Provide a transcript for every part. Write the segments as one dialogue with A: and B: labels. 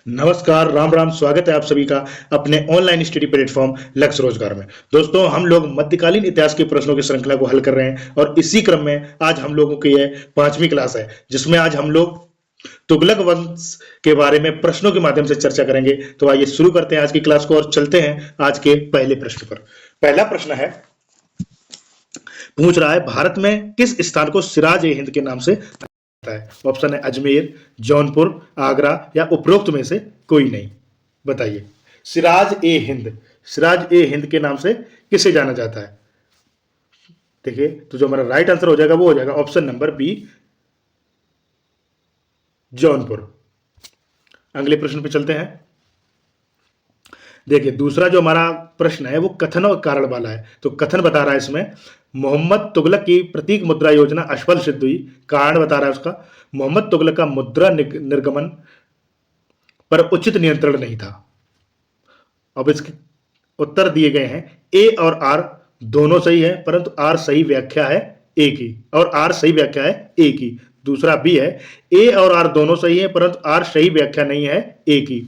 A: नमस्कार, राम राम। स्वागत है आप सभी का अपने ऑनलाइन स्टडी प्लेटफॉर्म लक्ष्य रोजगार में। दोस्तों, हम लोग मध्यकालीन इतिहास के प्रश्नों की श्रृंखला को हल कर रहे हैं और इसी क्रम में आज हम लोगों की यह 5वीं क्लास है, जिसमें आज हम लोग तुगलक वंश के बारे में प्रश्नों के माध्यम से चर्चा करेंगे। तो आइए शुरू करते हैं आज की क्लास को और चलते हैं आज के पहले प्रश्न पर। पहला प्रश्न है, पूछ रहा है, भारत में किस स्थान को सिराज ए हिंद के नाम से है? ऑप्शन है अजमेर, जौनपुर, आगरा या उपरोक्त में से कोई नहीं। बताइए, सिराज ए हिंद, सिराज ए हिंद के नाम से किसे जाना जाता है? देखिए, तो जो हमारा राइट आंसर हो जाएगा वो हो जाएगा ऑप्शन नंबर बी, जौनपुर। अगले प्रश्न पे चलते हैं। देखिए, दूसरा जो हमारा प्रश्न है वो कथन और कारण वाला है। तो कथन बता रहा है इसमें, मोहम्मद तुगलक की प्रतीक मुद्रा योजना असफल सिद्ध हुई। कारण बता रहा है उसका, मोहम्मद तुगलक का मुद्रा निर्गमन पर उचित नियंत्रण नहीं था। अब इसके उत्तर दिए गए हैं, ए और आर दोनों सही है, परंतु आर सही व्याख्या है ए की, और आर सही व्याख्या है ए की। दूसरा बी है, ए और आर दोनों सही है, परंतु आर सही व्याख्या नहीं है ए की।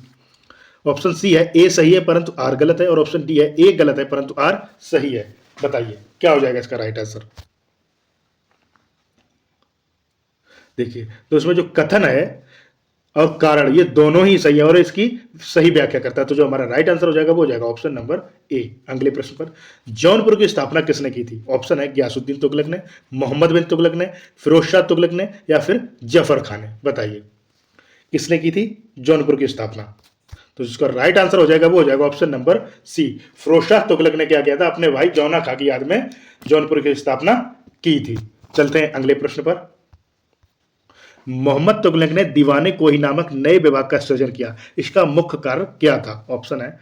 A: ऑप्शन सी है, ए सही है परंतु आर गलत है, और ऑप्शन डी है, ए गलत है परंतु आर सही है। बताइए क्या हो जाएगा इसका राइट आंसर? देखिए, तो इसमें जो कथन है और कारण, ये दोनों ही सही है और इसकी सही व्याख्या करता है। तो जो हमारा राइट आंसर हो जाएगा वो हो जाएगा ऑप्शन नंबर ए। अगले प्रश्न पर, जौनपुर की स्थापना किसने की थी? ऑप्शन है गयासुद्दीन तुगलक ने, मोहम्मद बिन तुगलक ने, फिरोज शाह तुगलक ने या फिर जफर खान ने। बताइए किसने की थी जौनपुर की स्थापना? तो जिसका राइट आंसर हो जाएगा वो हो जाएगा option number C, Firoz Shah Tughlaq ने क्या किया था, अपने भाई जौना खां की याद में जौनपुर की स्थापना की थी। चलते हैं अगले प्रश्न पर। मोहम्मद तुगलक ने दीवाने कोही नामक नए विभाग का सृजन किया। इसका मुख्य कार्य क्या था? ऑप्शन है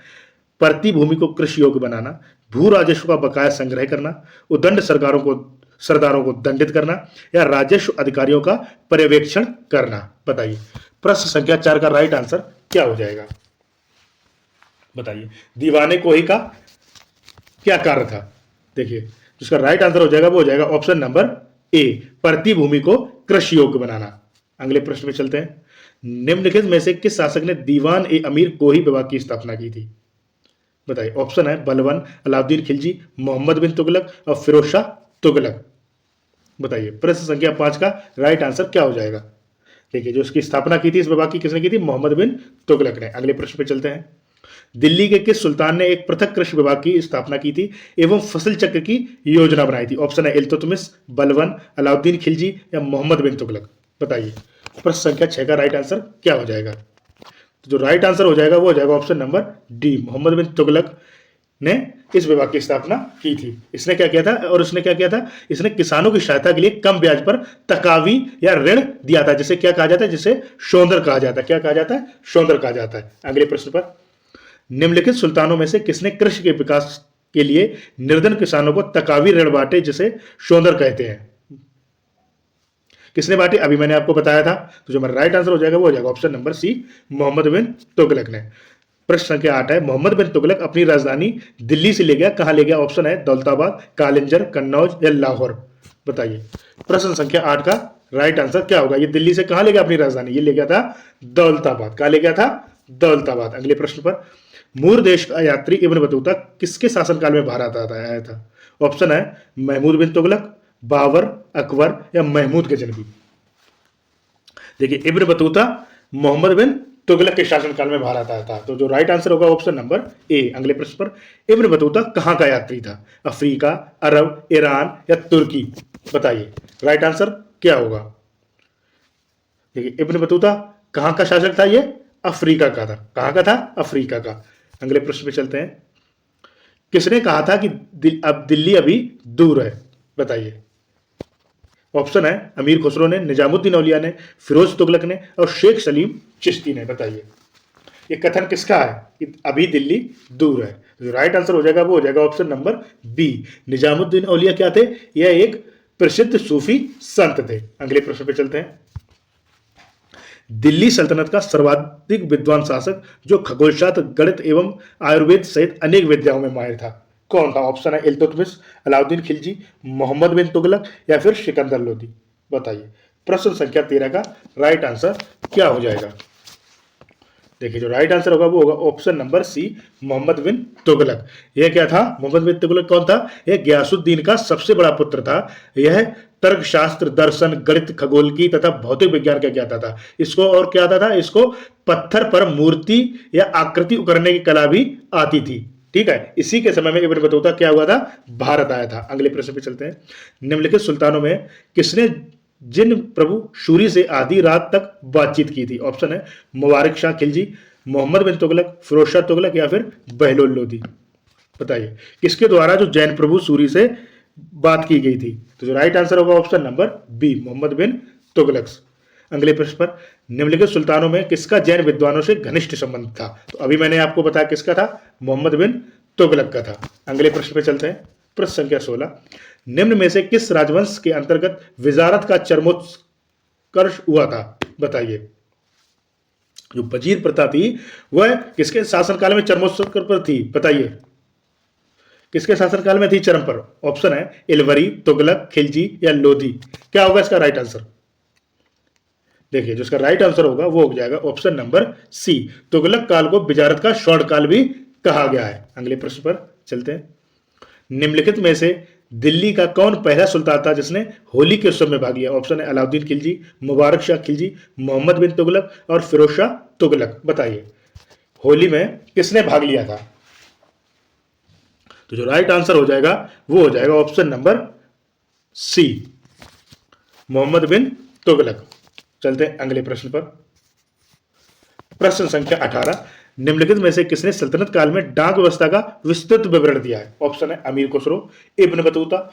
A: परती भूमि को कृषि योग्य बनाना, भू राजस्व का बकाया संग्रह करना, उदंड सरदारों को दंडित करना या राजस्व अधिकारियों का पर्यवेक्षण करना। बताइए प्रश्न संख्या 4 का राइट आंसर क्या हो जाएगा? बताइए दीवाने कोही का क्या कार्य था? देखिए, जिसका राइट आंसर हो जाएगा वो हो जाएगा ऑप्शन नंबर ए, परती भूमि को कृषि योग्य बनाना। अगले प्रश्न में चलते हैं। निम्नलिखित में से किस शासक ने दीवान ए अमीर कोही विभाग की स्थापना की थी? बताइए, ऑप्शन है बलवन, अलाउद्दीन खिलजी, मोहम्मद बिन तुगलक और फिरोज शाह तुगलक। बताइए प्रश्न संख्या 5 का राइट आंसर क्या हो जाएगा? देखिए, जो इसकी स्थापना की थी इस विभाग की, किसने की थी? मोहम्मद बिन तुगलक ने। अगले प्रश्न पे चलते हैं। दिल्ली के किस सुल्तान ने एक पृथक कृषि विभाग की स्थापना की थी एवं फसल चक्र की योजना बनाई थी? ऑप्शन है इल्तुतमिश, बलवन, अलाउद्दीन खिलजी या मोहम्मद बिन तुगलक। बताइए प्रश्न संख्या 6 का राइट आंसर क्या हो जाएगा? तो जो राइट आंसर हो जाएगा वो हो जाएगा ऑप्शन नंबर डी, मोहम्मद बिन तुगलक ने इस विभाग की स्थापना की थी। इसने क्या किया था और इसने क्या किया था? इसने किसानों की सहायता के लिए कम ब्याज पर तकावी या ऋण दिया था, जिसे क्या कहा जाता है? जिसे शोंदर कहा जाता है। क्या कहा जाता है? शोंदर कहा जाता है। अगले प्रश्न पर, निम्नलिखित सुल्तानों में से किसने कृषि के विकास के लिए निर्धन किसानों को तकावी ऋण बांटे, जिसे शोंदर कहते हैं? किसने बांटे? अभी मैंने आपको बताया था। तो जो हमारा राइट आंसर हो जाएगा वो हो जाएगा ऑप्शन नंबर सी, मोहम्मद बिन तुगलक ने। प्रश्न संख्या 8 है, मोहम्मद बिन तुगलक अपनी राजधानी दिल्ली से ले गया, कहां ले गया? ऑप्शन है दौलताबाद, कालिंजर, कन्नौज या लाहौर। बताइए प्रश्न संख्या 8 का राइट आंसर क्या होगा? ये दिल्ली से कहां ले गया अपनी राजधानी? ये ले गया था दौलताबाद। कहां ले गया था? दौलताबाद। अगले प्रश्न पर, मूर देश का यात्री इब्न बतूता किसके शासनकाल में भारत आया था? ऑप्शन है महमूद बिन तुगलक, बाबर, अकबर या महमूद गजनवी। देखिए, इब्न बतूता मोहम्मद बिन तुगलक के शासनकाल में भारत आया था। तो जो राइट आंसर होगा ऑप्शन नंबर ए। अगले प्रश्न पर, इब्न बतूता कहां का यात्री था? अफ्रीका, अरब, ईरान या तुर्की? बताइए राइट आंसर क्या होगा? देखिए, इब्न बतूता कहां का शासक था? ये अफ्रीका का था। कहां का था? अफ्रीका का। अगले प्रश्न पे चलते हैं। किसने कहा था कि अब दिल्ली अभी दूर है? बताइए। ऑप्शन है अमीर खुसरो ने, निजामुद्दीन औलिया ने, फिरोज तुगलक ने और शेख सलीम चिश्ती ने। बताइए ये कथन किसका है कि अभी दिल्ली दूर है? जो राइट आंसर हो जाएगा वो हो जाएगा ऑप्शन नंबर बी, निजामुद्दीन औलिया क्या थे? यह एक प्रसिद्ध सूफी संत थे। अगले प्रश्न पे चलते हैं। दिल्ली सल्तनत का सर्वाधिक विद्वान शासक जो खगोलशास्त्र, गणित एवं आयुर्वेद सहित अनेक विद्याओं में माहिर था, कौन था? ऑप्शन है इल्तुतमिश, अलाउद्दीन खिलजी, मोहम्मद बिन तुगलक या फिर सिकंदर लोदी। बताइए प्रश्न संख्या 13 का राइट आंसर क्या हो जाएगा? देखिए जो राइट आंसर होगा वो होगा ऑप्शन नंबर सी, मोहम्मद बिन तुगलक। यह क्या था? मोहम्मद बिन तुगलक कौन था? यह गयासुद्दीन का सबसे बड़ा पुत्र था। यह तर्कशास्त्र, दर्शन, गणित, खगोल की तथा भौतिक विज्ञान का ज्ञाता था। इसको और क्या आता था? इसको पत्थर पर मूर्ति या आकृति उकरने की कला भी आती थी। ठीक है, इसी के समय में इब्न बतूता क्या हुआ था? भारत आया था। अगले प्रश्न पे चलते हैं। निम्नलिखित सुल्तानों में किसने जिन प्रभु शूरी से आधी रात तक बातचीत की थी? ऑप्शन है मुबारक शाह खिलजी, मोहम्मद बिन तुगलक, फिरोज शाह तुगलक या फिर बहलोल लोदी। बताइए किसके द्वारा जो जैन प्रभु सूरी से बात की गई थी? तो जो राइट आंसर होगा ऑप्शन नंबर बी, मोहम्मद बिन तुगलक। अगले प्रश्न पर, निम्नलिखित सुल्तानों में किसका जैन विद्वानों से घनिष्ठ संबंध था? तो अभी मैंने आपको बताया किसका था? मोहम्मद बिन तुगलक का था। अगले प्रश्न पे चलते हैं। प्रश्न संख्या 16, निम्न में से किस राजवंश के अंतर्गत विजारत का चरमोत्कर्ष हुआ था? बताइए। जो वजीर प्रथा थी वह किसके शासनकाल में चरमोत्कर्ष पर थी? बताइए किसके शासनकाल में थी चरम पर? ऑप्शन है इलवरी, तुगलक, खिलजी या लोधी। क्या होगा इसका राइट आंसर? देखिए जो इसका राइट आंसर होगा वो हो जाएगा ऑप्शन नंबर सी, तुगलक काल को विजारत का स्वर्ण काल भी कहा गया है। अगले प्रश्न पर चलते हैं। निम्नलिखित में से दिल्ली का कौन पहला सुल्तान था जिसने होली के उत्सव में भाग लिया? ऑप्शन है अलाउद्दीन खिलजी, मुबारक शाह खिलजी, मोहम्मद बिन तुगलक और फिरोज शाह तुगलक। बताइए होली में किसने भाग लिया था? तो जो राइट आंसर हो जाएगा वो हो जाएगा ऑप्शन नंबर सी, मोहम्मद बिन तुगलक। चलते हैं अगले प्रश्न पर। प्रश्न संख्या 18, निम्नलिखित में से किसने सल्तनत काल में डाक व्यवस्था का विस्तृत विवरण दिया है? ऑप्शन है अमीर खुसरो, इब्न बतूता,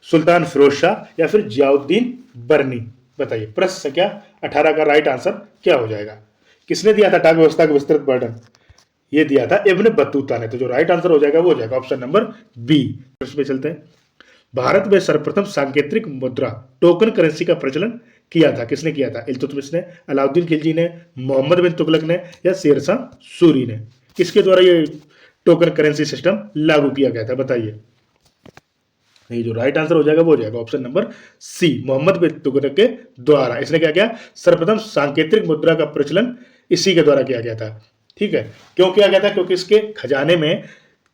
A: सुल्तान फिरोज शाह या फिर जियाउद्दीन बरनी। बताइए प्रश्न संख्या 18 का राइट आंसर क्या हो जाएगा? किसने दिया था डाक व्यवस्था का विस्तृत वर्णन? ये दिया था इब्न बतूता ने। तो जो राइट आंसर हो जाएगा वो हो जाएगा ऑप्शन नंबर बी। प्रश्न पे चलते हैं। भारत में सर्वप्रथम सांकेतिक मुद्रा टोकन करेंसी का प्रचलन किया था? किसने किया था? इल्तुतमिश ने, अलाउद्दीन खिलजी ने, मोहम्मद बिन तुगलक ने या शेरशाह सूरी ने? किसके द्वारा ये टोकन करेंसी सिस्टम लागू किया गया था? बताइए। ये जो राइट आंसर हो जाएगा वो हो जाएगा ऑप्शन नंबर सी, मोहम्मद बिन तुगलक के द्वारा। इसने क्या किया? सर्वप्रथम सांकेतिक मुद्रा का प्रचलन इसी के द्वारा किया गया था। ठीक है, क्यों किया गया था? क्योंकि इसके खजाने में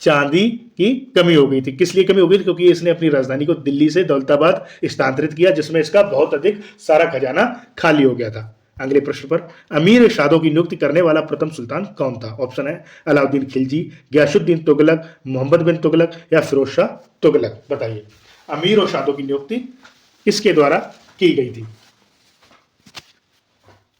A: चांदी की कमी हो गई थी। किस लिए कमी हो गई थी? क्योंकि इसने अपनी राजधानी को दिल्ली से दौलताबाद स्थानांतरित किया, जिसमें इसका बहुत अधिक सारा खजाना खाली हो गया था। अगले प्रश्न पर, अमीर शादों की नियुक्ति करने वाला प्रथम सुल्तान कौन था? ऑप्शन है अलाउद्दीन खिलजी, गयासुद्दीन तुगलक, मोहम्मद बिन तुगलक या फिरोज शाह तुगलक। बताइए अमीर और शादों की नियुक्ति किसके द्वारा की गई थी?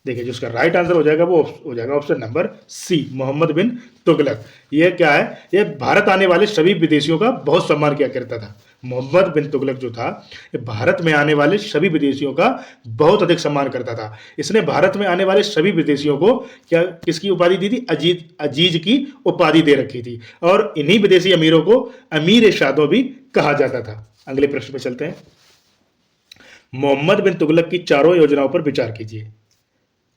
A: देखिए जो उसका राइट आंसर हो जाएगा वो हो जाएगा ऑप्शन नंबर सी, मोहम्मद बिन तुगलक। ये क्या है? ये भारत आने वाले सभी विदेशियों का बहुत सम्मान किया करता था। मोहम्मद बिन तुगलक जो था ये भारत में आने वाले सभी विदेशियों का बहुत अधिक सम्मान करता था। इसने भारत में आने वाले सभी विदेशियों को क्या किसकी उपाधि दी थी? अजीज की उपाधि दे रखी थी। और इन्हीं विदेशी अमीरों को अमीर शादों भी कहा जाता था। अगले प्रश्न पे चलते हैं। मोहम्मद बिन तुगलक की चारों योजनाओं पर विचार कीजिए।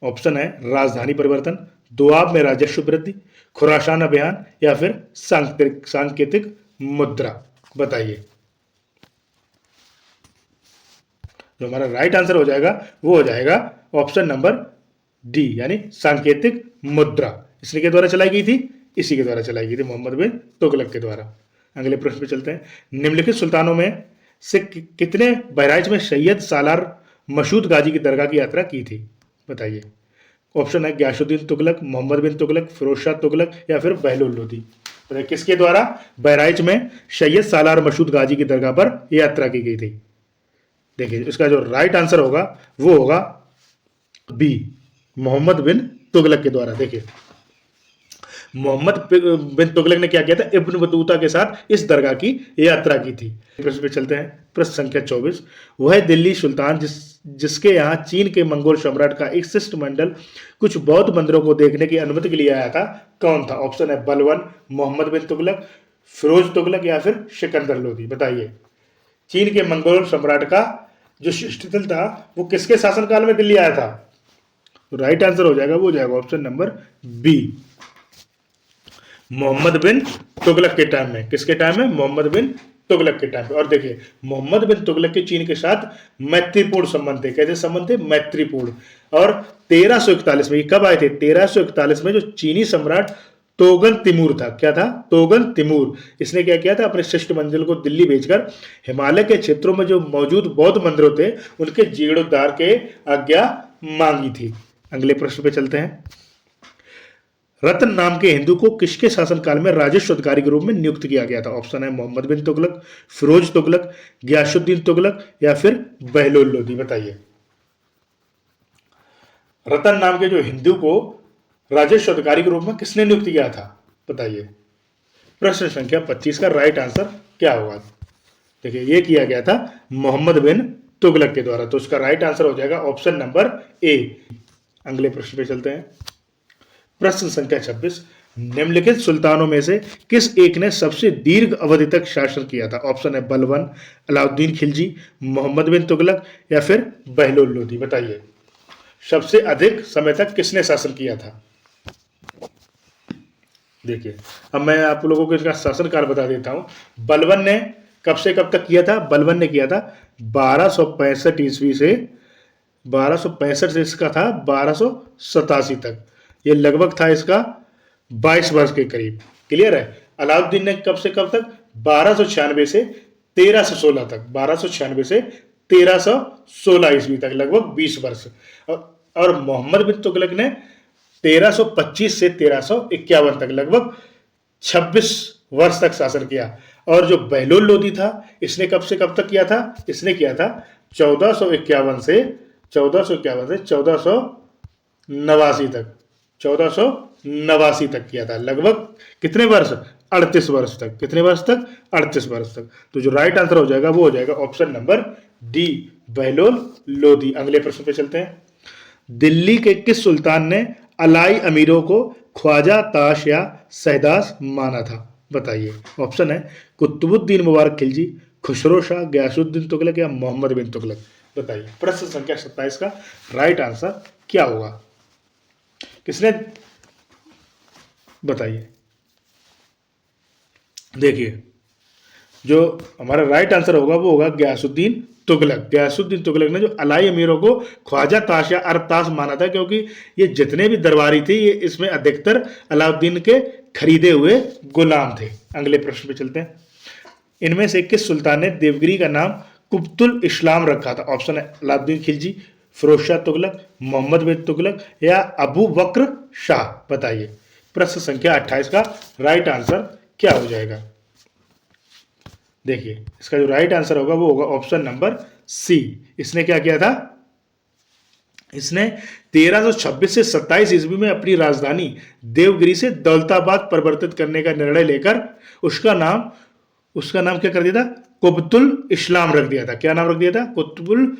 A: ऑप्शन है राजधानी परिवर्तन, दोआब में राजस्व वृद्धि, खुरासान अभियान या फिर सांकेतिक मुद्रा। बताइए जो हमारा राइट आंसर हो जाएगा वो हो जाएगा ऑप्शन नंबर डी, यानी सांकेतिक मुद्रा। इसके द्वारा चलाई गई थी, इसी के द्वारा चलाई गई थी, मोहम्मद बिन तुगलक के द्वारा। अगले प्रश्न पे चलते हैं। निम्नलिखित सुल्तानों में से कितने बहराइच में सैयद सालार मसूद गाजी की दरगाह की यात्रा की थी? बताइए। ऑप्शन है गयासुद्दीन तुगलक, मोहम्मद बिन तुगलक, फिरोज शाह तुगलक या फिर बहलोल लोदी। बताइए किसके द्वारा बहराइच में सैयद सालार मसूद गाजी की दरगाह पर यात्रा की गई थी? देखिए इसका जो राइट आंसर होगा वो होगा बी, मोहम्मद बिन तुगलक के द्वारा। देखिए मोहम्मद बिन तुगलक ने क्या किया था? इब्न बतूता के साथ इस दरगाह की यात्रा की थी। प्रश्न पे चलते हैं। प्रश्न संख्या 24, वह दिल्ली सुल्तान जिसके यहाँ चीन के मंगोल सम्राट का एक शिष्टमंडल कुछ बौद्ध मंदिरों को देखने की अनुमति के लिए आया था, कौन था? ऑप्शन है बलवन, मोहम्मद बिन तुगलक, फिरोज तुगलक या फिर सिकंदर लोदी। बताइए चीन के मंगोल सम्राट का जो शिष्टमंडल था वो किसके शासनकाल में दिल्ली आया था? राइट आंसर हो जाएगा वो हो जाएगा ऑप्शन नंबर बी, मोहम्मद बिन तुगलक के टाइम में। किसके टाइम में? मोहम्मद बिन तुगलक के टाइम पे। और देखिए मोहम्मद बिन तुगलक के चीन के साथ मैत्रीपूर्ण संबंध थे। कैसे संबंध थे? मैत्रीपूर्ण। और 1341 में, ये कब आए थे? 1341 में, जो चीनी सम्राट तोगन तिमूर था, क्या था? तोगन तिमूर, इसने क्या किया था? अपने शिष्टमंडल को दिल्ली भेजकर हिमालय के क्षेत्रों में जो मौजूद बौद्ध मंदिरों थे उनके जीर्णोद्धार के आज्ञा मांगी थी। अगले प्रश्न पे चलते हैं। रतन नाम के हिंदू को किसके शासनकाल में राजस्व अधिकारी के रूप में नियुक्त किया गया था? ऑप्शन है मोहम्मद बिन तुगलक, फिरोज तुगलक, गयासुद्दीन तुगलक या फिर बहलोल लोदी। बताइए, रतन नाम के जो हिंदू को राजस्व अधिकारी के रूप में किसने नियुक्त किया था? बताइए। प्रश्न संख्या 25 का राइट आंसर क्या होगा? देखिए, ये किया गया था मोहम्मद बिन तुगलक के द्वारा, तो उसका राइट आंसर हो जाएगा ऑप्शन नंबर ए। अगले प्रश्न पे चलते हैं। प्रश्न संख्या 26, निम्नलिखित सुल्तानों में से किस एक ने सबसे दीर्घ अवधि तक शासन किया था? ऑप्शन है बलबन, अलाउद्दीन खिलजी, मोहम्मद बिन तुगलक या फिर बहलोल लोदी। बताइए, सबसे अधिक समय तक किसने शासन किया था? देखिए, अब मैं आप लोगों को इसका शासनकाल बता देता हूं। बलबन ने कब से कब तक किया था? बलबन ने किया था 1265 ईस्वी से 1265 से इसका था 1287 तक। ये लगभग था इसका 22 वर्ष के करीब। क्लियर है? अलाउद्दीन ने कब से कब तक? 1296 से 1316 तक, 1296 से 1316 ईस्वी तक, लगभग 20 वर्ष। और मोहम्मद बिन तुगलक ने 1325 से 1351 तक, लगभग 26 वर्ष तक शासन किया। और जो बहलोल लोदी था, इसने कब से कब तक किया था? इसने किया था 1451 से 1489 तक, 1489 तक किया था। लगभग कितने वर्ष? 38 वर्ष तक। कितने वर्ष तक? 38 वर्ष तक। तो जो राइट आंसर हो जाएगा वो हो जाएगा option number D, Bahlol Lodi. अगले प्रश्न पे चलते हैं। दिल्ली के किस सुल्तान ने अलाई अमीरों को ख्वाजा ताश या सहदास माना था? बताइए। ऑप्शन है कुतुबुद्दीन मुबारक खिलजी, खुसरो शाह, गयासुद्दीन तुगलक या मोहम्मद बिन तुगलक। बताइए, प्रश्न संख्या 27 का राइट आंसर क्या होगा? किसने? बताइए। देखिए, जो हमारा राइट आंसर होगा वो होगा गयासुद्दीन तुगलक। गयासुद्दीन तुगलक ने जो अलाई अमीरों को ख्वाजा ताश या अरब ताश माना था, क्योंकि ये जितने भी दरबारी थे ये इसमें अधिकतर अलाउद्दीन के खरीदे हुए गुलाम थे। अगले प्रश्न पे चलते हैं। इनमें से किस सुल्तान ने देवगिरी का नाम कुब्तुल इस्लाम रखा था? ऑप्शन है अलाउद्दीन खिलजी, फिरोज शाह तुगलक, मोहम्मद बिन तुगलक या अबू बकर शाह। बताइए, प्रश्न संख्या 28 का राइट आंसर क्या हो जाएगा? देखिए, इसका जो राइट आंसर होगा वो होगा ऑप्शन नंबर सी। इसने क्या किया था? इसने 1326 से 27 ईस्वी में अपनी राजधानी देवगिरी से दौलताबाद परिवर्तित करने का निर्णय लेकर उसका नाम क्या कर दिया था? कुतुबुल इस्लाम रख दिया था। क्या नाम रख दिया था? कुतुबुल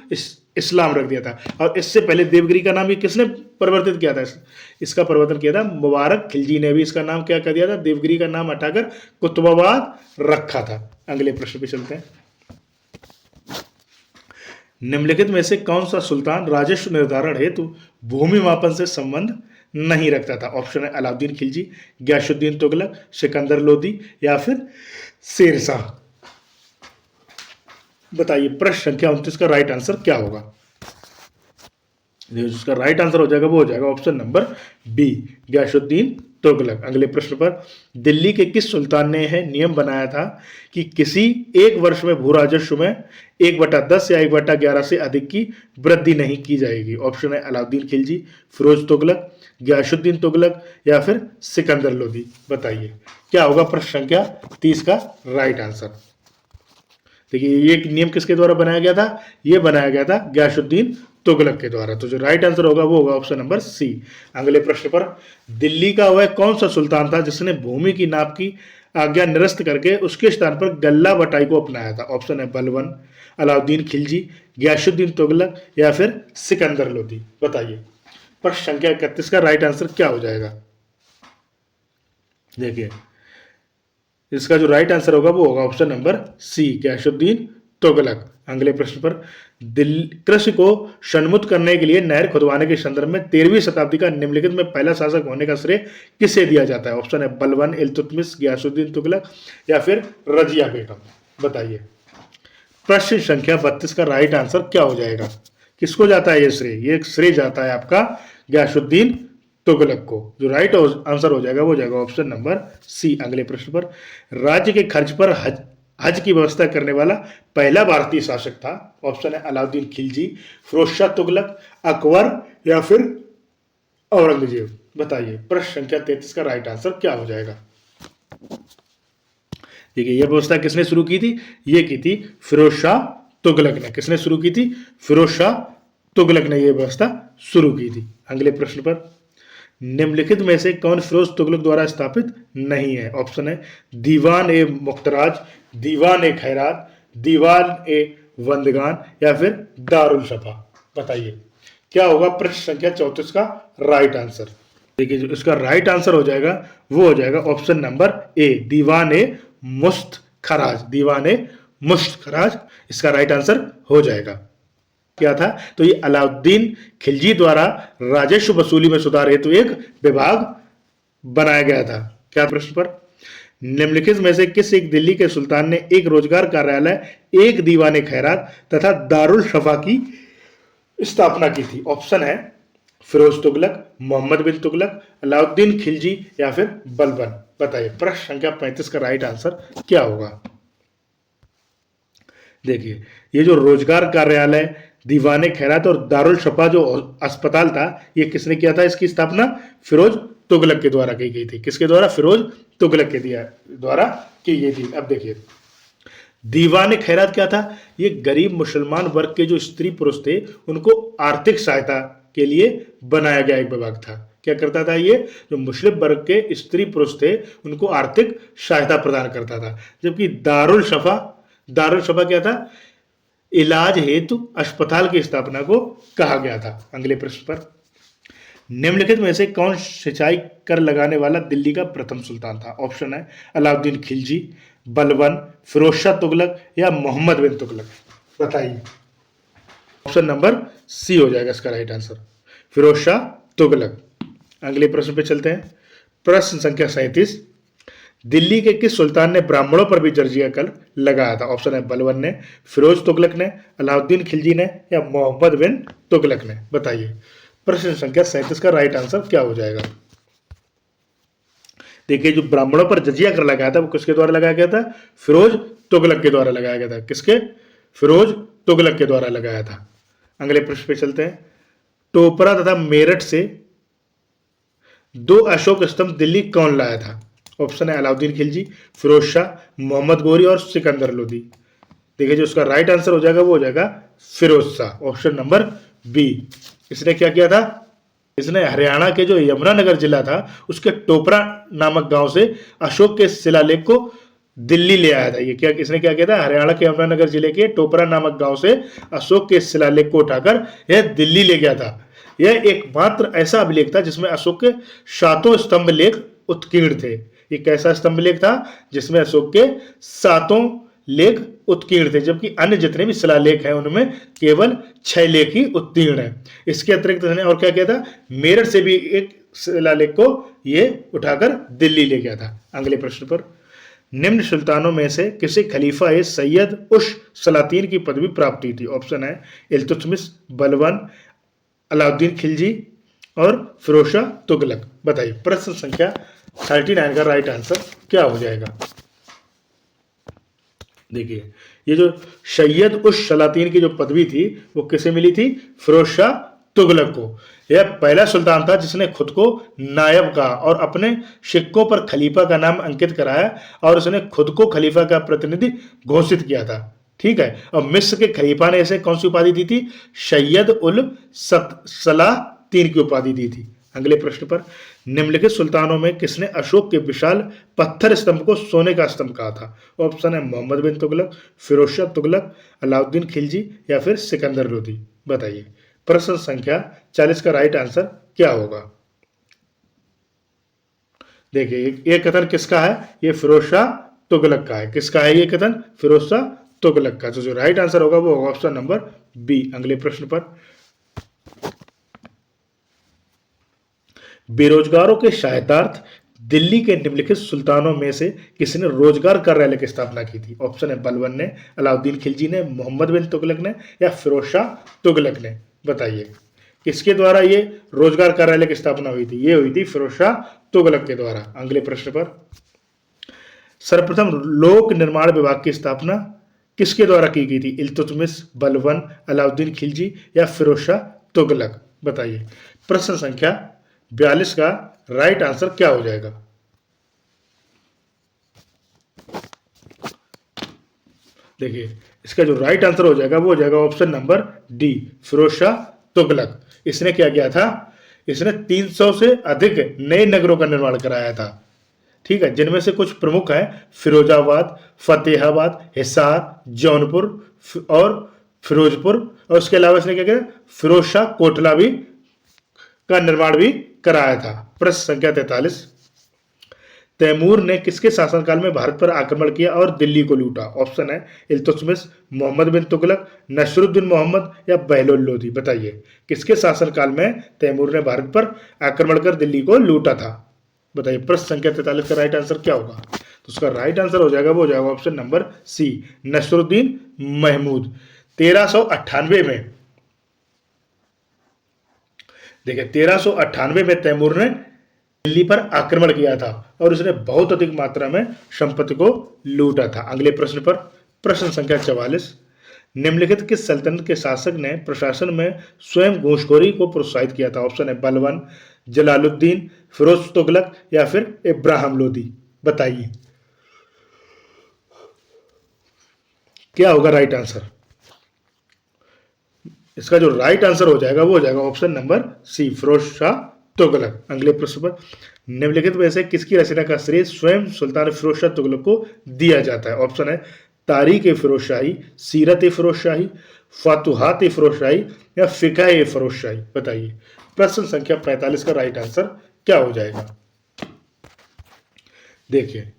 A: इस्लाम रख दिया था। और इससे पहले देवगिरी का नाम ये किसने परिवर्तित किया था? इसका परिवर्तन किया था मुबारक खिलजी ने भी। इसका नाम क्या कर दिया था? देवगिरी का नाम हटाकर कुतुबाबाद रखा था। अगले प्रश्न पे चलते हैं। निम्नलिखित में से कौन सा सुल्तान राजस्व निर्धारण हेतु भूमि मापन से संबंध नहीं रखता था? ऑप्शन है अलाउद्दीन खिलजी, गयासुद्दीन तुगलक, सिकंदर लोदी या फिर शेरशाह। बताइए, प्रश्न संख्या 29 का राइट आंसर क्या होगा? जिसका राइट आंसर हो जाएगा वो हो जाएगा option number B, Ghiyasuddin Tughlaq. अगले प्रश्न पर, दिल्ली के किस सुल्तान ने यह नियम बनाया था कि किसी एक वर्ष में भू राजस्व में 1/10 या 1/11 से अधिक की वृद्धि नहीं की जाएगी? ऑप्शन है अलाउद्दीन खिलजी, फिरोज तुगलक, गयासुद्दीन तुगलक या फिर सिकंदर लोदी। बताइए, क्या होगा प्रश्न संख्या 30 का राइट आंसर? देखिए, ये नियम किसके द्वारा बनाया गया था? ये बनाया गया था गयासुद्दीन तुगलक के द्वारा। तो जो राइट आंसर होगा वो होगा ऑप्शन नंबर सी। अगले प्रश्न पर, दिल्ली का वह कौन सा सुल्तान था जिसने भूमि की नाप की आज्ञा निरस्त करके उसके स्थान पर गल्ला बटाई को अपनाया था? ऑप्शन है बलबन, अलाउद्दीन खिलजी, गयासुद्दीन तुगलक या फिर सिकंदर लोदी। बताइए, प्रश्न संख्या 31 का राइट आंसर क्या हो जाएगा? देखिए, इसका जो राइट आंसर होगा वो होगा option number C, Ghiyasuddin Tughlaq. अगले प्रश्न पर, कृषि को सन्मुक्त करने के लिए नहर खुदवाने के संदर्भ में 13वीं शताब्दी का निम्नलिखित में पहला शासक होने का श्रेय किसे दिया जाता है? ऑप्शन है बलबन, इल्तुतमिश, गयासुद्दीन तुगलक या फिर रजिया बेगम। बताइए, प्रश्न संख्या 32 का राइट आंसर क्या हो जाएगा? किसको जाता है ये श्रेय? ये श्रेय जाता है आपका गयासुद्दीन तुगलक को। जो राइट आंसर हो जाएगा वो जाएगा ऑप्शन नंबर सी। अगले प्रश्न पर, राज्य के खर्च पर हज की व्यवस्था करने वाला पहला भारतीय शासक था। ऑप्शन है अलाउद्दीन खिलजी, फिरोज शाह तुगलक, अकबर या फिर औरंगजेब। बताइए प्रश्न संख्या 33 का राइट आंसर क्या हो जाएगा? देखिए यह व्यवस्था किसने शुरू की थी? ये की थी फिरोज शाह तुगलक ने। किसने शुरू की थी? फिरोज शाह तुगलक ने यह व्यवस्था शुरू की थी। अगले प्रश्न पर, निम्नलिखित में से कौन फिरोज तुगलक द्वारा स्थापित नहीं है? ऑप्शन है दीवान ए मुख्तराज, दीवान ए खैरात, दीवान ए वंदगान या फिर दारुल शफा। बताइए क्या होगा प्रश्न संख्या 34 का राइट आंसर? देखिए जो इसका राइट आंसर हो जाएगा वो हो जाएगा ऑप्शन नंबर ए, दीवान ए मुश्त खराज। दीवान ए मुश्त खराज इसका राइट आंसर हो जाएगा। क्या था? तो ये अलाउद्दीन खिलजी द्वारा राजस्व वसूली में सुधार हेतु एक विभाग बनाया गया था। क्या प्रश्न पर, निम्नलिखित में से किस एक दिल्ली के सुल्तान ने एक रोजगार कार्यालय, एक दीवाने खैरात तथा दारुल शफा की स्थापना की थी? ऑप्शन है फिरोज तुगलक, मोहम्मद बिन तुगलक, अलाउद्दीन खिलजी या फिर बलबन। बताइए प्रश्न संख्या 35 का राइट आंसर क्या होगा? देखिए ये जो रोजगार कार्यालय, दीवाने खैरात और दारुल शफा जो अस्पताल था, ये किसने किया था? इसकी स्थापना फिरोज तुगलक के द्वारा की गई थी। किसके द्वारा? फिरोज तुगलक के द्वारा की गई थी। अब देखिए दीवाने खैरात क्या था? ये गरीब मुसलमान वर्ग के जो स्त्री पुरुष थे उनको आर्थिक सहायता के लिए बनाया गया एक विभाग था। क्या करता था? ये जो मुस्लिम वर्ग के स्त्री पुरुष थे उनको आर्थिक सहायता प्रदान करता था। जबकि दारुल शफा क्या था? इलाज हेतु अस्पताल की स्थापना को कहा गया था। अगले प्रश्न पर, निम्नलिखित में से कौन सिंचाई कर लगाने वाला दिल्ली का प्रथम सुल्तान था? ऑप्शन है अलाउद्दीन खिलजी, बलबन, फिरोज शाह तुगलक या मोहम्मद बिन तुगलक। बताइए ऑप्शन नंबर सी हो जाएगा इसका राइट आंसर, फिरोज शाह तुगलक। अगले प्रश्न पे चलते हैं। प्रश्न संख्या 37, दिल्ली के किस सुल्तान ने ब्राह्मणों पर भी जर्जिया कर लगाया था? ऑप्शन है बलबन ने, फिरोज तुगलक ने, अलाउद्दीन खिलजी ने या मोहम्मद बिन तुगलक ने। बताइए प्रश्न संख्या 37 का राइट आंसर क्या हो जाएगा? देखिए जो ब्राह्मणों पर जजिया कर लगाया था वो किसके द्वारा लगाया गया था? फिरोज तुगलक के द्वारा लगाया गया था। किसके? फिरोज तुगलक के द्वारा लगाया था। अगले प्रश्न पे चलते हैं। टोपरा तथा मेरठ से 2 अशोक स्तंभ दिल्ली कौन लाया था? ऑप्शन है अलाउद्दीन खिलजी, फिरोज शाह, मोहम्मद गोरी और सिकंदर लोदी। देखिए जो उसका राइट आंसर हो जाएगा वो हो जाएगा Firoz Shah, option number B. इसने क्या किया था? इसने हरियाणा के जो यमुनानगर जिला था उसके टोपरा नामक गांव से अशोक के शिलालेख को दिल्ली ले आया था। ये क्या इसने क्या किया था? हरियाणा के यमुनानगर जिले के टोपरा नामक गांव से अशोक के शिलालेख को उठाकर यह दिल्ली ले गया था। यह एकमात्र ऐसा अभिलेख था जिसमें अशोक के 7 स्तंभ लेख उत्कीर्ण थे। ये कैसा स्तंभ लेख था? जिसमें अशोक के 7 लेख उत्कीर्ण थे, जबकि अन्य जितने भी शिलालेख हैं उनमें केवल 6 लेख ही उत्तीर्ण है। इसके अतिरिक्त इसने और क्या किया था? मेरठ से भी एक शिलालेख को ये उठाकर दिल्ली ले गया था। अगले प्रश्न पर, निम्न सुल्तानों में से किसे खलीफा ए सैयद उश सलातीन की पदवी प्राप्त हुई थी? ऑप्शन है इल्तुतमिश, बलबन, अलाउद्दीन खिलजी और फिरोज शाह तुगलक। बताइए प्रश्न संख्या 39 का राइट आंसर क्या हो जाएगा? देखिए ये जो सैयद उश सलातीन की जो पदवी थी वो किसे मिली थी? फिरोज शाह तुगलक को। यह पहला सुल्तान था जिसने खुद को नायब कहा और अपने सिक्कों पर खलीफा का नाम अंकित कराया और उसने खुद को खलीफा का प्रतिनिधि घोषित किया था। ठीक है। और मिस्र के खलीफा ने इसे कौन सी उपाधि दी थी? सैयद उल सलातीन की उपाधि दी थी। अगले प्रश्न पर, निम्नलिखित सुल्तानों में किसने अशोक के विशाल पत्थर स्तंभ को सोने का स्तंभ कहा था? ऑप्शन है मोहम्मद बिन तुगलक, फिरोज शाह तुगलक, अलाउद्दीन खिलजी या फिर सिकंदर लोदी। बताइए प्रश्न संख्या 40 का राइट आंसर क्या होगा? देखिए ये कथन किसका है? ये फिरोज शाह तुगलक का है। किसका है ये कथन? फिरोज शाह तुगलक का। तो जो राइट आंसर होगा वो होगा ऑप्शन नंबर बी। अगले प्रश्न पर, बेरोजगारों के सहायतार्थ दिल्ली के निम्नलिखित सुल्तानों में से किसने रोजगार कार्यालय की स्थापना की थी? ऑप्शन है बलबन ने, अलाउद्दीन खिलजी ने, मोहम्मद बिन तुगलक ने या फिरोज शाह तुगलक ने। बताइए किसके द्वारा ये रोजगार कार्यालय की स्थापना हुई थी? ये हुई थी फिरोज शाह तुगलक के द्वारा। अगले प्रश्न पर, सर्वप्रथम लोक निर्माण विभाग की स्थापना किसके द्वारा की गई थी? इल्तुतमिश, बलबन, अलाउद्दीन खिलजी या फिरोज शाह तुगलक? बताइए। प्रश्न संख्या 42 का राइट आंसर क्या हो जाएगा? देखिए इसका जो राइट आंसर हो जाएगा वो हो जाएगा option number D, Firoz Shah Tughlaq. इसने क्या किया था? इसने 300 से अधिक नए नगरों का निर्माण कराया था। ठीक है, जिनमें से कुछ प्रमुख हैं फिरोजाबाद, फतेहाबाद, हिसार, जौनपुर और फिरोजपुर। और उसके अलावा इसने क्या किया? फिरोज शाह कोटला भी का निर्माण भी कराया था। प्रश्न संख्या 43, तैमूर ने किसके शासनकाल में भारत पर आक्रमण किया और दिल्ली को लूटा? ऑप्शन है इल्तुतमिश, मोहम्मद बिन तुगलक, नसरुद्दीन मोहम्मद या बहलोल लोदी। बताइए किसके शासनकाल में तैमूर ने भारत पर आक्रमण कर दिल्ली को लूटा था? बताइए। प्रश्न संख्या 43 का राइट आंसर क्या होगा? तो उसका राइट आंसर हो जाएगा वो हो जाएगा option number C, Nasiruddin Mahmud. 1398 में, देखिए 1398 में तैमूर ने दिल्ली पर आक्रमण किया था और उसने बहुत अधिक मात्रा में संपत्ति को लूटा था। अगले प्रश्न पर, प्रश्न संख्या 44, निम्नलिखित किस सल्तनत के शासक ने प्रशासन में स्वयं घूसखोरी को प्रोत्साहित किया था? ऑप्शन है बलबन, जलालुद्दीन, फिरोज तुगलक या फिर इब्राहिम लोदी। बताइए क्या होगा राइट आंसर? इसका जो राइट आंसर हो जाएगा वो हो जाएगा option number C, Firoz Shah Tughlaq. अगले प्रश्न पर, निम्नलिखित में से किसकी रचना का श्रेय स्वयं सुल्तान फिरोज शाह तुगलक को दिया जाता है? ऑप्शन है तारीख ए फिरोज शाही, सीरत ए फिरोज शाही, फातुहात ए फिरोज शाही या फिका ए फिरोज शाही। बताइए। प्रश्न संख्या 45 का राइट आंसर क्या हो जाएगा? देखिए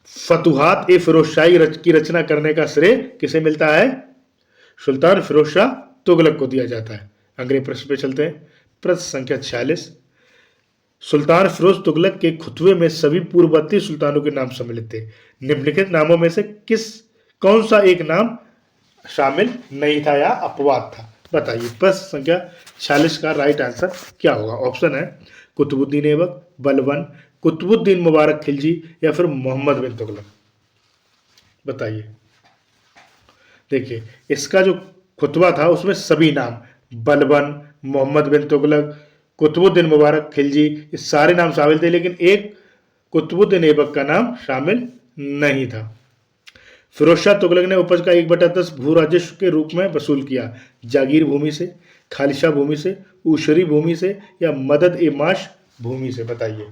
A: फतुहात ए फिरोज शाही की रचना करने का श्रेय किसे मिलता है? सुल्तान फिरोज शाह तुगलक को दिया जाता है। अगले प्रश्न पे चलते हैं। प्रश्न संख्या 46, सुल्तान फिरोज तुगलक के खुतबे में सभी पूर्ववर्ती सुल्तानों के नाम सम्मिलित थे। निम्नलिखित नामों में से कौन सा एक नाम शामिल नहीं था या अपवाद था? बताइए। प्रश्न संख्या 46 का राइट आंसर क्या होगा? ऑप्शन है कुतुबुद्दीन ऐबक, बलबन, कुतुबुद्दीन मुबारक खिलजी या फिर मोहम्मद बिन तुगलक। बताइए। देखिए इसका जो खुतबा था उसमें सभी नाम बलबन, मोहम्मद बिन तुगलक, कुतुबुद्दीन मुबारक खिलजी ये सारे नाम शामिल थे, लेकिन एक कुतुबुद्दीन ऐबक का नाम शामिल नहीं था। फिरोज शाह तुगलक ने उपज का 1/10 भू राजस्व के रूप में वसूल किया। जागीर भूमि से, खालिशा भूमि से, ऊशरी भूमि से या मदद ए माश भूमि से? बताइए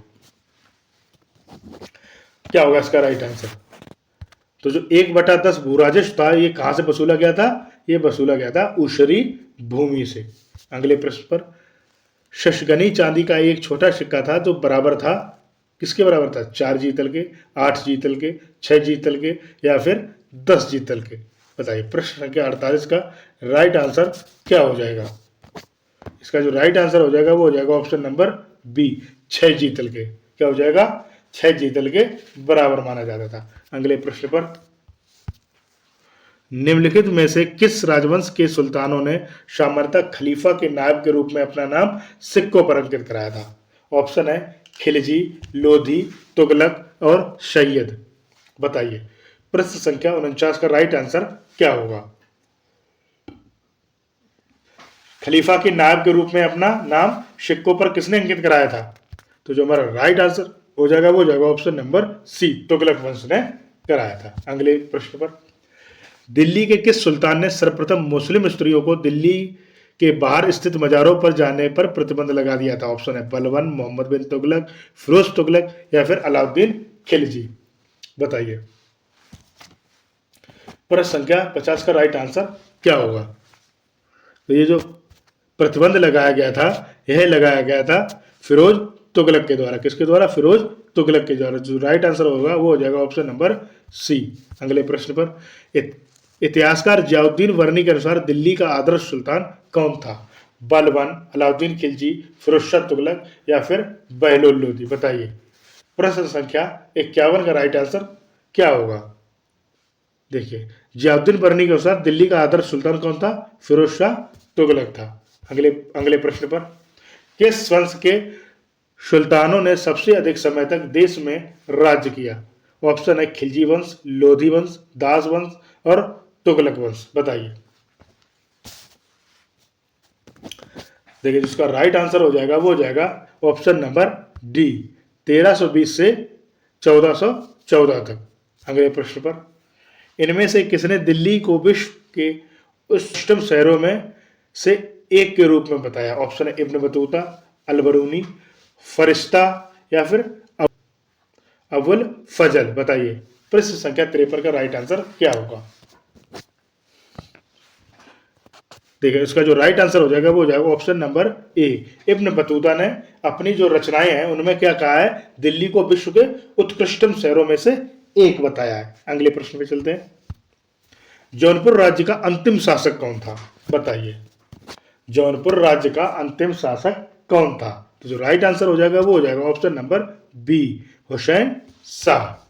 A: क्या होगा इसका राइट आंसर? तो जो 1/10 भू राजस्व था ये कहां से वसूला गया था? ये वसूला गया था ऊशरी भूमि से। अगले प्रश्न पर, शशगनी चांदी का एक छोटा सिक्का था जो बराबर था, किसके बराबर था? 4 जीतल के, 8 जीतल के, 6 जीतल के या फिर 10 जीतल के? बताइए। प्रश्न संख्या 48 का राइट आंसर क्या हो जाएगा? इसका जो राइट आंसर हो जाएगा वो हो जाएगा ऑप्शन नंबर बी, 6 जीतल के। क्या हो जाएगा? 6 जीतल के बराबर माना जाता था। अगले प्रश्न पर, निम्नलिखित में से किस राजवंश के सुल्तानों ने शामर्ता खलीफा के नायब के रूप में अपना नाम सिक्कों पर अंकित कराया था? ऑप्शन है खिलजी, लोधी, तुगलक और सैयद। बताइए। प्रश्न संख्या 49 का राइट आंसर क्या होगा? खलीफा के नायब के रूप में अपना नाम सिक्कों पर किसने अंकित कराया था? तो जो हमारा राइट आंसर हो जाएगा वो हो जाएगा ऑप्शन नंबर सी, तुगलक वंश ने कराया था। अगले प्रश्न पर, दिल्ली के किस सुल्तान ने सर्वप्रथम मुस्लिम स्त्रियों को दिल्ली के बाहर स्थित मजारों पर जाने पर प्रतिबंध लगा दिया था? ऑप्शन है बलबन, मोहम्मद बिन तुगलक, फिरोज तुगलक या फिर अलाउद्दीन खिलजी। बताइए। प्रश्न संख्या 50 का राइट आंसर क्या होगा? तो ये जो प्रतिबंध लगाया गया था यह लगाया गया था फिरोज तुगलक के द्वारा। किसके द्वारा? फिरोज तुगलक के द्वारा। जो राइट आंसर होगा वो हो जाएगा ऑप्शन नंबर सी। अगले प्रश्न पर, इतिहासकार जियाउद्दीन वर्नी के अनुसार दिल्ली का आदर्श सुल्तान कौन था? बलबन, अलाउद्दीन खिलजी, फिरोज शाह तुगलक या फिर बहलोल लोदी? बताइए। प्रश्न संख्या 51 का राइट आंसर क्या होगा? देखिए जियाउद्दीन वर्नी के अनुसार दिल्ली का आदर्श सुल्तान कौन था? फिरोज शाह तुगलक था। अगले अगले प्रश्न पर, किस वंश के सुल्तानों ने सबसे अधिक समय तक देश में राज्य किया? ऑप्शन है खिलजी वंश, लोधी वंश, दास वंश और तुगलक वंश। बताइए। देखिए जिसका राइट आंसर हो जाएगा वो हो जाएगा ऑप्शन नंबर डी, 1320 से 1414 तक। अगले प्रश्न पर, इनमें से किसने दिल्ली को विश्व के उच्चतम शहरों में से एक के रूप में बताया? ऑप्शन है इब्न बतूता, अलबरूनी, फरिश्ता या फिर अबुल फजल। बताइए प्रश्न संख्या 53 का राइट आंसर क्या होगा? देखिए इसका जो राइट आंसर हो जाएगा वो हो जाएगा option number A. Ibn Battuta ने अपनी जो रचनाएं हैं उनमें क्या कहा है? दिल्ली को विश्व के उत्कृष्टतम शहरों में से एक बताया है। अगले प्रश्न पे चलते हैं। जौनपुर राज्य का अंतिम शासक कौन था? बताइए। जौनपुर राज्य का अंतिम शासक कौन था? तो जो राइट आंसर हो जाएगा वो हो जाएगा option number B, Hussain Shah.